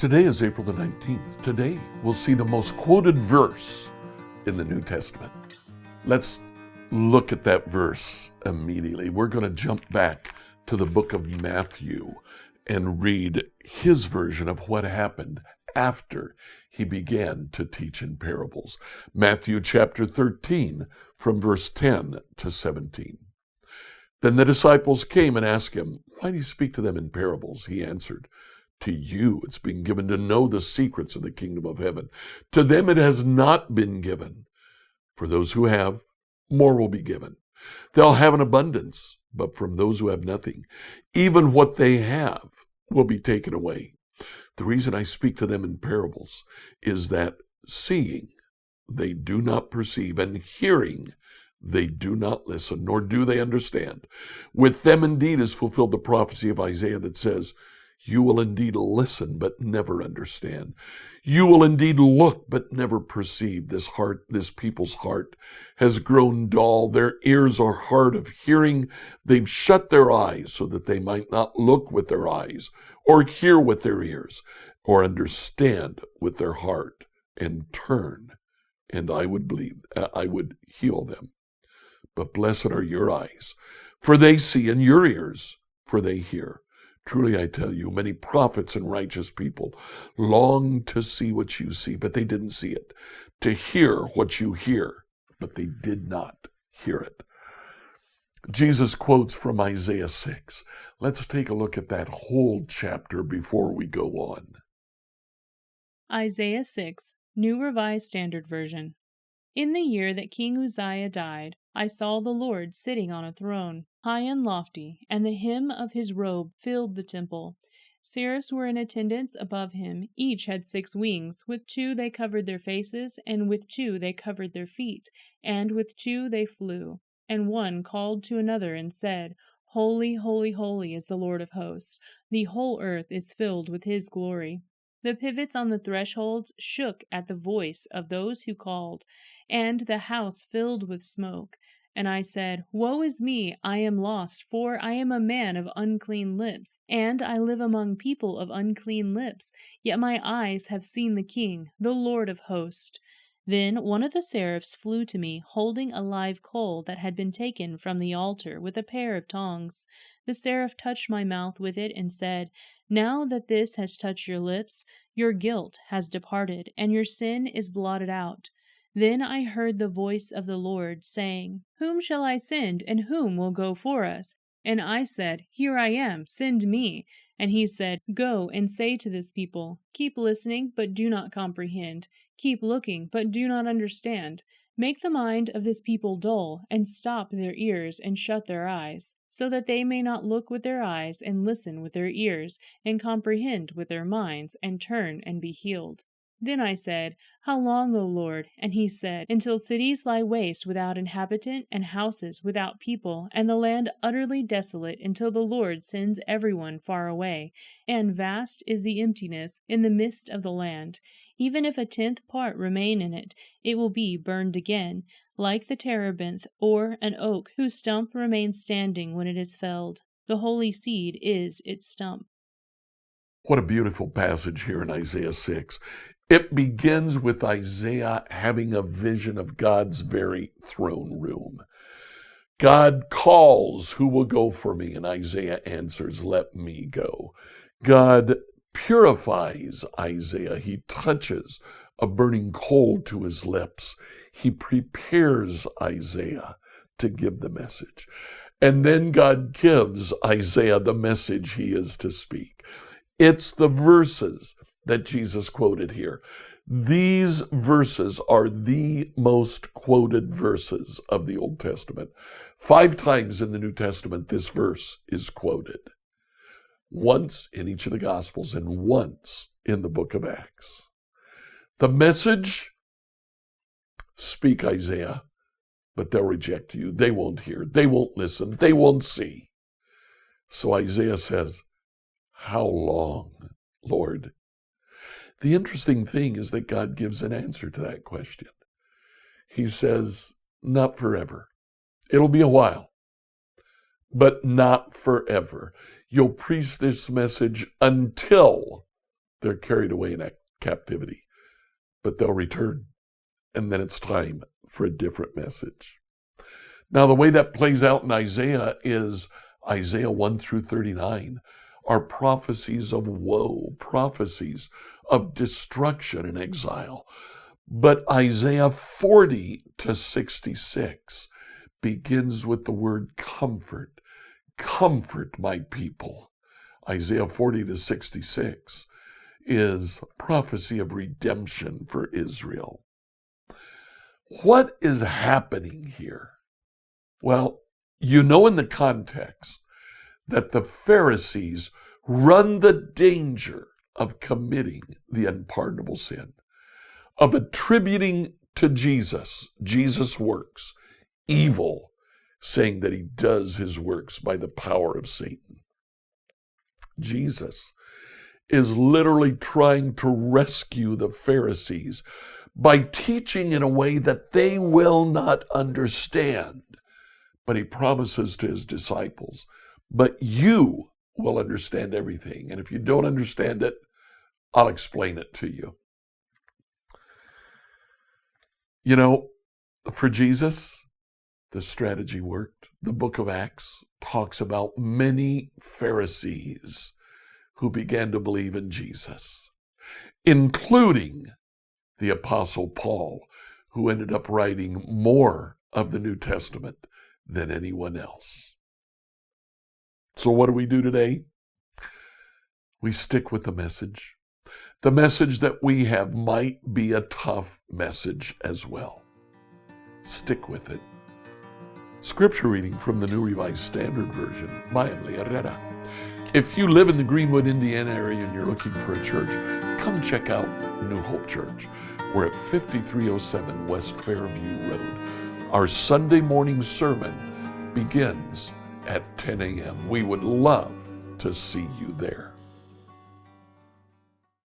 Today is April the 19th. Today we'll see the most quoted verse in the New Testament. Let's look at that verse immediately. We're going to jump back to the book of Matthew and read his version of what happened after he began to teach in parables. Matthew chapter 13 from verse 10 to 17. Then the disciples came and asked him, "Why do you speak to them in parables?" He answered, "To you it's been given to know the secrets of the kingdom of heaven. To them it has not been given. For those who have, more will be given. They'll have an abundance, but from those who have nothing, even what they have will be taken away. The reason I speak to them in parables is that seeing they do not perceive, and hearing they do not listen, nor do they understand. With them indeed is fulfilled the prophecy of Isaiah that says, you will indeed listen, but never understand. You will indeed look, but never perceive. This people's heart has grown dull. Their ears are hard of hearing. They've shut their eyes so that they might not look with their eyes, or hear with their ears, or understand with their heart, and turn, and I would heal them. But blessed are your eyes, for they see, and your ears, for they hear. Truly I tell you, many prophets and righteous people longed to see what you see, but they didn't see it. To hear what you hear, but they did not hear it." Jesus quotes from Isaiah 6. Let's take a look at that whole chapter before we go on. Isaiah 6, New Revised Standard Version. In the year that King Uzziah died, I saw the Lord sitting on a throne, high and lofty, and the hem of his robe filled the temple. Seraphs were in attendance above him. Each had 6 wings. With 2 they covered their faces, and with 2 they covered their feet, and with 2 they flew. And one called to another and said, "Holy, holy, holy is the Lord of hosts. The whole earth is filled with his glory." The pivots on the thresholds shook at the voice of those who called, and the house filled with smoke. And I said, "Woe is me, I am lost, for I am a man of unclean lips, and I live among people of unclean lips. Yet my eyes have seen the King, the Lord of hosts." Then one of the seraphs flew to me, holding a live coal that had been taken from the altar with a pair of tongs. The seraph touched my mouth with it and said, "Now that this has touched your lips, your guilt has departed, and your sin is blotted out." Then I heard the voice of the Lord saying, "Whom shall I send, and whom will go for us?" And I said, "Here I am, send me." And he said, "Go and say to this people, keep listening, but do not comprehend. Keep looking, but do not understand. Make the mind of this people dull, and stop their ears and shut their eyes, so that they may not look with their eyes and listen with their ears, and comprehend with their minds, and turn and be healed." Then I said, "How long, O Lord?" And he said, "Until cities lie waste without inhabitant, and houses without people, and the land utterly desolate, until the Lord sends everyone far away. And vast is the emptiness in the midst of the land. Even if 1/10 part remain in it, it will be burned again, like the terebinth or an oak whose stump remains standing when it is felled. The holy seed is its stump." What a beautiful passage here in Isaiah 6. It begins with Isaiah having a vision of God's very throne room. God calls, "Who will go for me?" And Isaiah answers, "Let me go." God purifies Isaiah. He touches a burning coal to his lips. He prepares Isaiah to give the message. And then God gives Isaiah the message he is to speak. It's the verses that Jesus quoted here. These verses are the most quoted verses of the Old Testament. 5 times in the New Testament, this verse is quoted. Once in each of the Gospels and once in the book of Acts. The message: speak, Isaiah, but they'll reject you. They won't hear. They won't listen. They won't see. So Isaiah says, "How long, Lord?" The interesting thing is that God gives an answer to that question. He says, "Not forever. It'll be a while, but not forever. You'll preach this message until They're carried away in captivity, but they'll return. And then it's time for a different message. Now, the way that plays out in Isaiah is Isaiah 1 through 39 are prophecies of woe, prophecies of destruction and exile. But Isaiah 40 to 66 begins with the word comfort. Comfort my people. Isaiah 40 to 66 is prophecy of redemption for Israel. What is happening here? Well, you know in the context that the Pharisees run the danger of committing the unpardonable sin, of attributing to Jesus works, evil, saying that he does his works by the power of Satan. Jesus is literally trying to rescue the Pharisees by teaching in a way that they will not understand. But he promises to his disciples, but you will understand everything. And if you don't understand it, I'll explain it to you. You know, for Jesus, the strategy worked. The book of Acts talks about many Pharisees who began to believe in Jesus, including the Apostle Paul, who ended up writing more of the New Testament than anyone else. So what do we do today? We stick with the message. The message that we have might be a tough message as well. Stick with it. Scripture reading from the New Revised Standard Version by Emily Herrera. If you live in the Greenwood, Indiana area and you're looking for a church, come check out New Hope Church. We're at 5307 West Fairview Road. Our Sunday morning sermon begins at 10 a.m. We would love to see you there.